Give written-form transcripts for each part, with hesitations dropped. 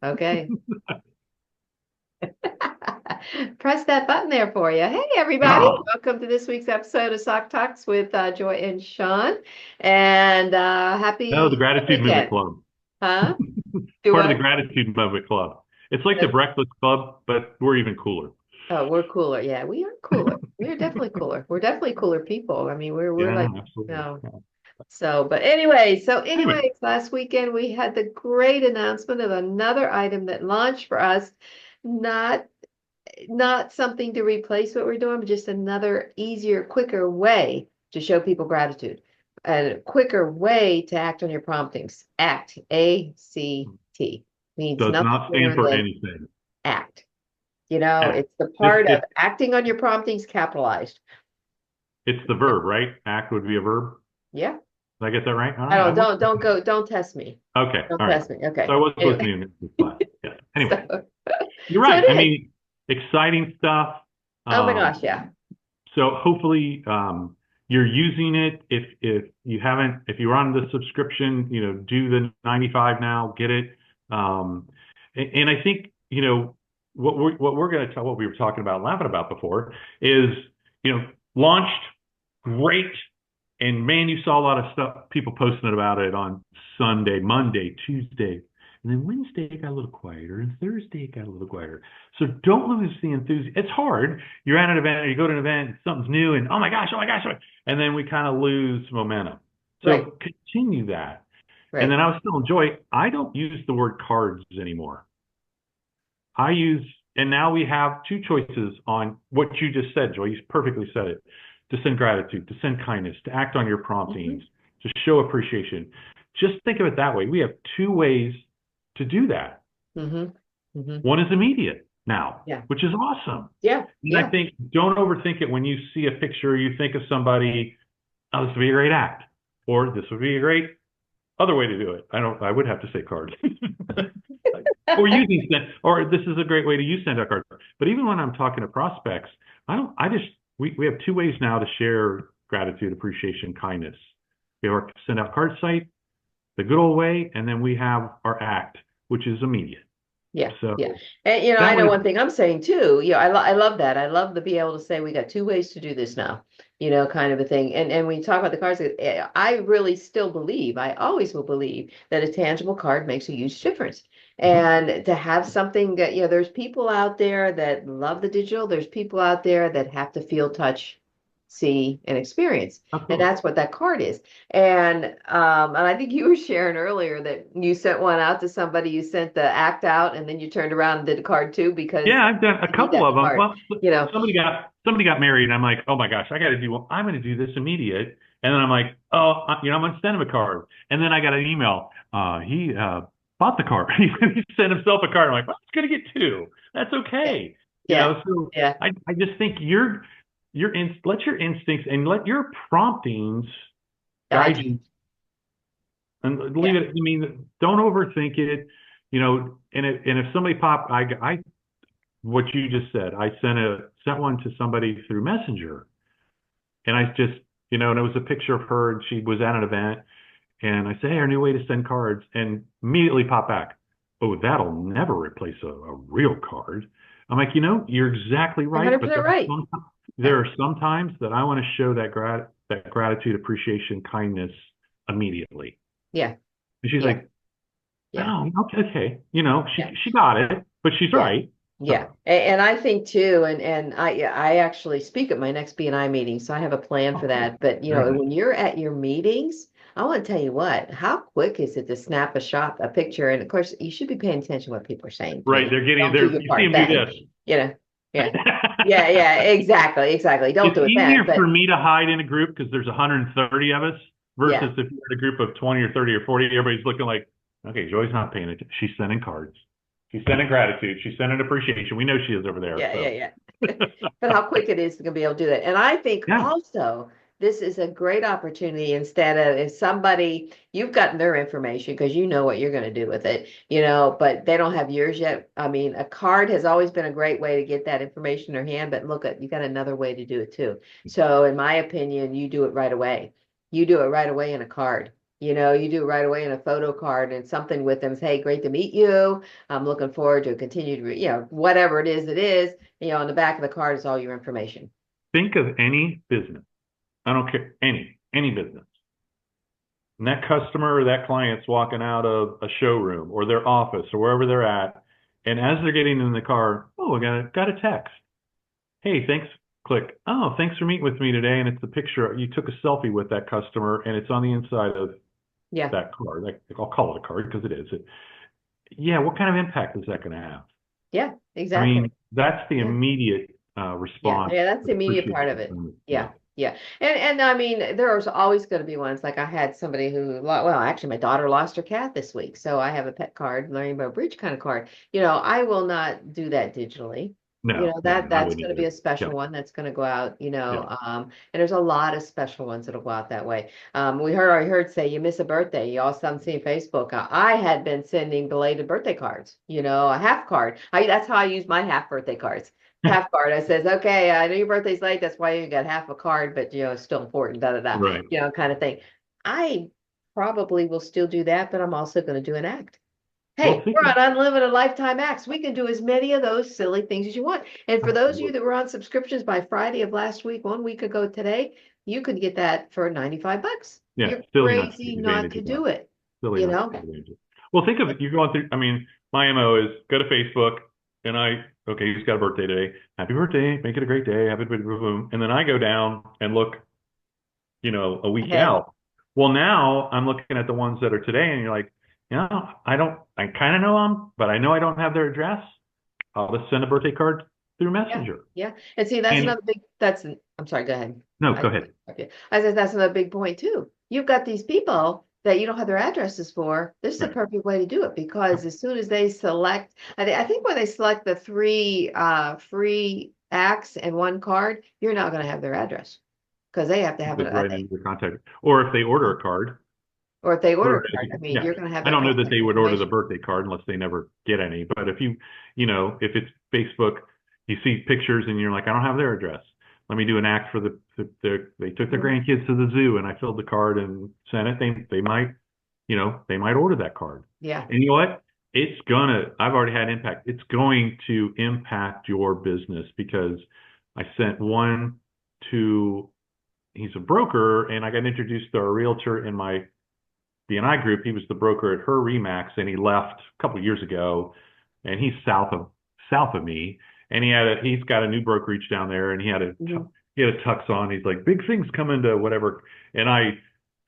Okay. Press that button there for you. Hey, everybody. Yeah. Welcome to this week's episode of Sock Talks with Joy and Sean. And No, the happy Gratitude Movement weekend. Club. Huh? Do Part of the what? Gratitude Movement Club. It's like the Breakfast Club, but we're even cooler. Oh, we're cooler. Yeah, we are cooler. We're definitely cooler. We're definitely cooler people. I mean, we're Yeah, like, absolutely. no. Yeah. So, but anyway, Anyway, last weekend we had the great announcement of another item that launched for us. Not not something to replace what we're doing, but just another easier, quicker way to show people gratitude and a quicker way to act on your promptings. ACT, ACT means does nothing not stand more for than anything. act. You know, Act. it's the It's, part of it's, acting on your promptings capitalized. it's the verb, right? Act would be a verb. Yeah. Did I get that right? All I right. I was don't go, don't test me. okay. Don't All right. test me. So Okay. I was Anyway, listening to this class. Yeah. Anyway, so, you're so right. I it is. mean, exciting stuff. Oh my Um, gosh, yeah. So hopefully you're using it. If you haven't, if you're on the subscription, do the 95 now, get it. And I think what we're going to tell what we were talking about, laughing about before is launched great, and man, you saw a lot of stuff, people posting about it on Sunday, Monday, Tuesday. And then Wednesday it got a little quieter, and Thursday it got a little quieter. So don't lose the enthusiasm. It's hard. You're at an event, or you go to an event, something's new, and oh my gosh, and then we kind of lose momentum. Right, So continue that. And right. then I was telling Joy, I don't use the word cards anymore. I use, and now we have two choices on what you just said, Joy. You perfectly said it. To send gratitude, to send kindness, to act on your Hmm. promptings, to show appreciation. Just think of it that way. We have two ways to do that. Hmm. Hmm. One is immediate now, Yeah. which is awesome. Yeah. And I Yeah. think don't overthink it when you see a picture, you think of somebody, oh, this would be a great act, or this would be a great other way to do it. I would have to say cards. Or using send, or this is a great way to use send out cards. But even when I'm talking to prospects, I just, we have two ways now to share gratitude, appreciation, kindness. We have our send out card site, the good old way, and then we have our act, which is immediate. Yeah, yeah. So And I that know way, one thing I'm saying too, I love that. I love to be able to say we got two ways to do this now, kind of a thing. And when you talk about the cards, I really still believe, I always will believe that a tangible card makes a huge difference. mhm, And to have something that, there's people out there that love the digital, there's people out there that have to feel, touch, see, and experience. And absolutely. that's what that card is. And I think you were sharing earlier that you sent one out to somebody, you sent the act out, and then you turned around and did the card too because Yeah, I've done a you need couple that of them. part, Well, you know. somebody got married, and I'm like, oh my gosh, I got to do. Well, I'm going to do this immediate, and then I'm like, oh, I'm going to send him a card, and then I got an email. He bought the card. He sent himself a card. I'm like, well, it's going to get two. That's Yeah, okay. yeah, So yeah, I just think let your instincts and let your promptings guide guide you. you, and Yeah, leave it. I mean, don't overthink it. And if somebody I what you just said. I sent one to somebody through Messenger, and I just and it was a picture of her, and she was at an event, and I said, "Hey, our new way to send cards," and immediately pop back. Oh, that'll never replace a real card. I'm like, you're exactly right, but 100% right. there are some times that I want to show that gratitude, appreciation, kindness immediately. Yeah, And she's yeah, like, yeah, "Oh, okay, okay." yeah. She got it, but she's Yeah. right. Yeah. So, And I think too, and I actually speak at my next BNI meeting, so I have a plan for oh, cool. that. But Very nice. when you're at your meetings, I want to tell you what, how quick is it to snap a picture? And of course, you should be paying attention to what people are saying Right. too. Don't do your You see part them do then. this. You know, yeah. Yeah, yeah, exactly, exactly. Don't It's do it then, easier for but me to hide in a group because there's 130 of us yeah, versus if you're in a group of 20 or 30 or 40, everybody's looking like, okay, Joy's not paying attention. She's sending cards. She's sending gratitude. She's sending appreciation. We know she is over there. yeah, yeah, So, yeah. But how quick it is to be able to do that. And I think yeah. also this is a great opportunity instead of if somebody, you've gotten their information because you know what you're going to do with it, but they don't have yours yet. I mean, a card has always been a great way to get that information in their hand, but look at, you got another way to do it too. So in my opinion, you do it right away. You do it right away in a card. You do it right away in a photo card and something with them. Say, hey, great to meet you. I'm looking forward to a continued, whatever it is, on the back of the card is all your information. Think of any business. I don't care, any business. And that customer or that client's walking out of a showroom or their office or wherever they're at. And as they're getting in the car, oh, I got a text. Hey, thanks. Click. Oh, thanks for meeting with me today. And it's a picture. You took a selfie with that customer and it's on the inside of Yeah. that card. I'll call it a card because it is. Yeah, what kind of impact is that going to have? Yeah, I exactly. mean, that's the Yeah. immediate Yeah, response. that's the immediate part of it. Yeah. Yeah. And I mean, there's always going to be ones like I had somebody well, actually my daughter lost her cat this week. So I have a pet card, Rainbow Bridge kind of card. I will not do that digitally. No, I That's wouldn't going to be either. a special Yep, one that's going to go out, yep. and there's a lot of special ones that'll go out that way. I heard say you miss a birthday. You all some see Facebook. I had been sending belated birthday cards, a half card. That's how I use my half birthday cards. Half card. I says, okay, I know your birthday's late. That's why you got half a card, but it's still important, da da da, Right. kind of thing. I probably will still do that, but I'm also going to do an act. Well, Hey, we're on unlimited lifetime acts. We can do as many of those silly things as you want. And for those of you that were on subscriptions by Friday of last week, 1 week ago today, you could get that for $95. yeah, You're silly not to crazy take not advantage to of that. do it, Silly you not to know? take advantage of it. Well, think of it. You're going through, I mean, my MO is go to Facebook and okay, he's got a birthday today. Happy birthday. Make it a great day. Happy birthday. Boom. And then I go down and look, a week Ahead. out. Well, now I'm looking at the ones that are today and you're like, I kind of know them, but I know I don't have their address. I'll just send a birthday card through Yeah. Messenger. Yeah. And see, that's And another I'm sorry, go ahead. no, go ahead. I said that's another big point too. You've got these people that you don't have their addresses for. This is the Right. perfect way to do it because as soon as they select, I think when they select the three free acts and one card, you're not going to have their address because they have to have Goes it. right into the contact. Or if they order a card, Or if they order or a card, I mean, yeah, you're going to have I their don't know that contact they would order the information. birthday card unless they never get any. But if if it's Facebook, you see pictures and you're like, I don't have their address. Let me do an act for they took their grandkids to the zoo and I filled the card and sent it. They might, they might order that card. Yeah. And you know what? I've already had impact. It's going to impact your business because I sent one to, he's a broker and I got introduced to a realtor in my BNI group. He was the broker at her Remax and he left a couple of years ago and he's south of me and he's got a new brokerage down there and he had a tux on. He's like, big things coming to whatever. And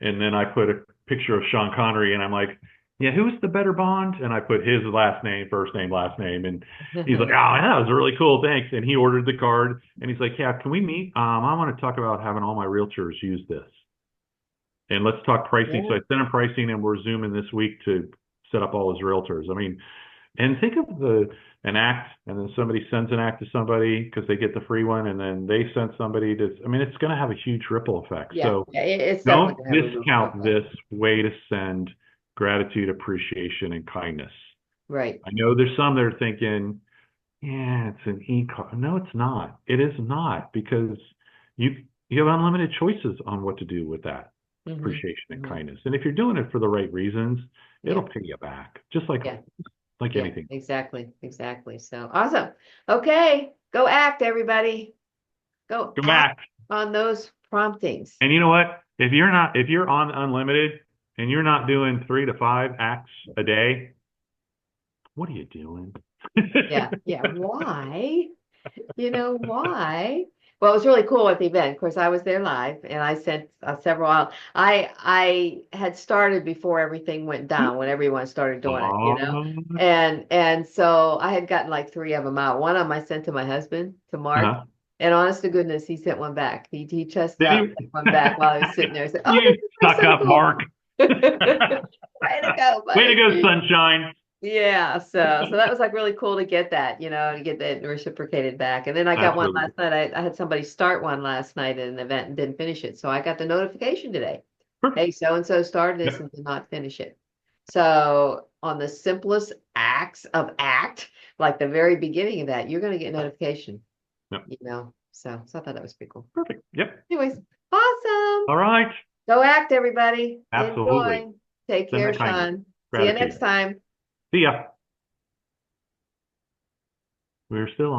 then I put a picture of Sean Connery and I'm like, yeah, who's the better Bond? And I put his last name, first name, last name. And he's like, oh, that was really cool. Thanks. And he ordered the card and he's like, yeah, can we meet? I want to talk about having all my realtors use this. And let's talk pricing. So I sent him pricing and we're zooming this week to set up all his realtors. I mean, and think of an act and then somebody sends an act to somebody because they get the free one and then they send somebody it's going to have a huge ripple effect. Yeah. So It's don't definitely gonna have a discount this way to send gratitude, appreciation, and kindness. Right. I know there's some that are thinking, yeah, it's an e-card. No, it's not. It is not because you have unlimited choices on what to do with that appreciation and kindness. And if you're doing it for the right reasons, it'll pay you back, just like anything. Exactly. So awesome. Okay, go act, everybody. Go act on those promptings. And you know what? If you're on unlimited and you're not doing 3 to 5 acts a day, what are you doing? Yeah. Why? Why? Well, it was really cool at the event. Of course, I was there live, and I sent several out. I had started before everything went down when everyone started doing it, and so I had gotten like 3 of them out. One of them I sent to my husband, to Mark, and honest to goodness, he sent one back. He chested up one back while I was sitting there. I said, "Oh, you stuck up, cool. Mark." Way to go, buddy. Way to go, sunshine. Yeah, so that was like really cool to get that, to get that reciprocated back. And then I got one last night. I had somebody start one last night at an event and didn't finish it. So I got the notification today. Hey, so-and-so started this and did not finish it. So on the simplest acts of act, like the very beginning of that, you're going to get notification, So I thought that was pretty cool. Perfect. Yep. Anyways, awesome. All right. Go act, everybody. Absolutely. Enjoy. Take Send care, that kindness. Sean. See you Gratitude. next time. See ya. We're still on.